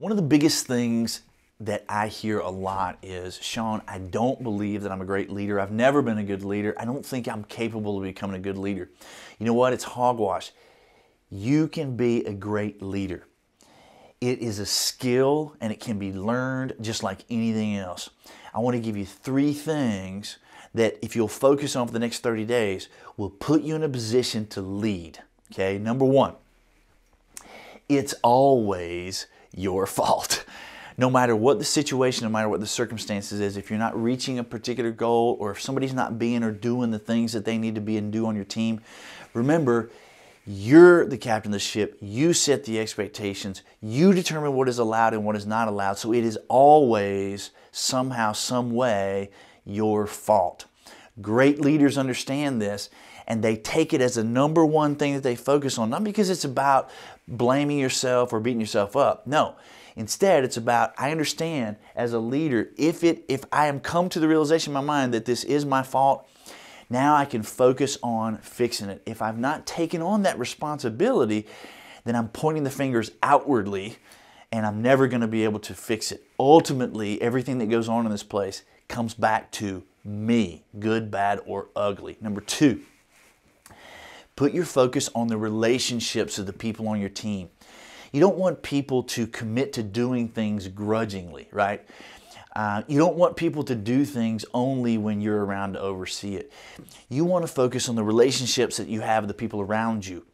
One of the biggest things that I hear a lot is, Sean, I don't believe that I'm a great leader. I've never been a good leader. I don't think I'm capable of becoming a good leader. You know what? It's hogwash. You can be a great leader. It is a skill and it can be learned just like anything else. I want to give you 3 things that if you'll focus on for the next 30 days will put you in a position to lead. Okay, number 1, it's always your fault. No matter what the situation, no matter what the circumstances is, if you're not reaching a particular goal or if somebody's not being or doing the things that they need to be and do on your team, remember, you're the captain of the ship. You set the expectations. You determine what is allowed and what is not allowed. So it is always somehow, some way, your fault. Great leaders understand this and they take it as the number 1 thing that they focus on, not because it's about blaming yourself or beating yourself up. No. Instead, it's about, I understand as a leader, if I am come to the realization in my mind that this is my fault, now I can focus on fixing it. If I've not taken on that responsibility, then I'm pointing the fingers outwardly and I'm never going to be able to fix it. Ultimately, everything that goes on in this place comes back to me, good, bad, or ugly. Number 2, put your focus on the relationships of the people on your team. You don't want people to commit to doing things grudgingly, right? You don't want people to do things only when you're around to oversee it. You want to focus on the relationships that you have with the people around you.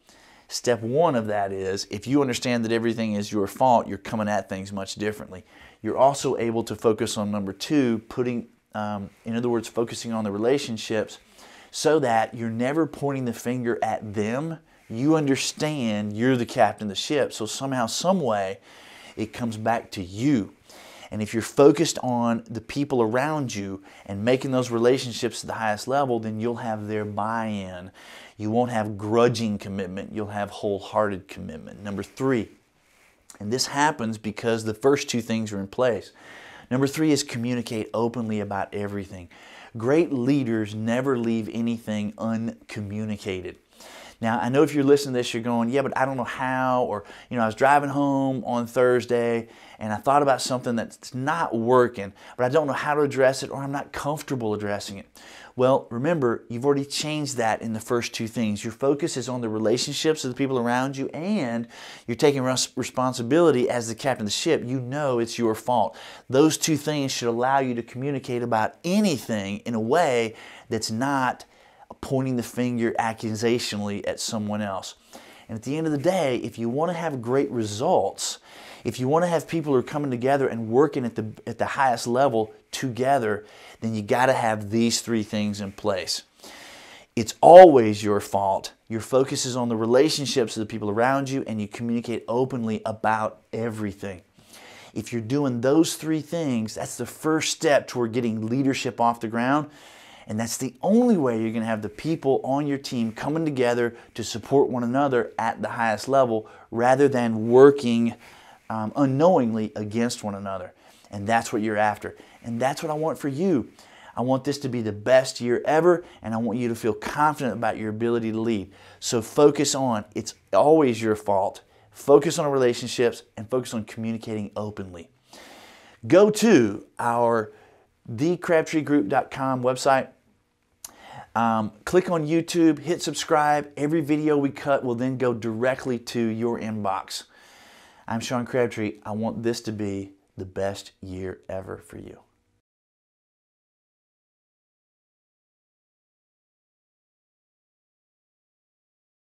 Step 1 of that is, if you understand that everything is your fault, you're coming at things much differently. You're also able to focus on number 2, in other words, focusing on the relationships so that you're never pointing the finger at them. You understand you're the captain of the ship, so somehow, some way, it comes back to you. And if you're focused on the people around you and making those relationships at the highest level, then you'll have their buy-in. You won't have grudging commitment, you'll have wholehearted commitment. Number 3, and this happens because the first 2 things are in place. Number 3 is communicate openly about everything. Great leaders never leave anything uncommunicated. Now, I know if you're listening to this, you're going, yeah, but I don't know how, or, I was driving home on Thursday and I thought about something that's not working, but I don't know how to address it or I'm not comfortable addressing it. Well, remember, you've already changed that in the first 2 things. Your focus is on the relationships of the people around you and you're taking responsibility as the captain of the ship. You know it's your fault. Those 2 things should allow you to communicate about anything in a way that's not pointing the finger accusationally at someone else. And at the end of the day, if you want to have great results, if you want to have people who are coming together and working at the highest level together, then you got to have these 3 things in place. It's always your fault. Your focus is on the relationships of the people around you and you communicate openly about everything. If you're doing those 3 things, that's the first step toward getting leadership off the ground. And that's the only way you're going to have the people on your team coming together to support one another at the highest level rather than working unknowingly against one another. And that's what you're after. And that's what I want for you. I want this to be the best year ever, and I want you to feel confident about your ability to lead. So focus on, it's always your fault. Focus on relationships and focus on communicating openly. Go to our thecrabtreegroup.com website. Click on YouTube, hit subscribe. Every video we cut will then go directly to your inbox. I'm Sean Crabtree. I want this to be the best year ever for you.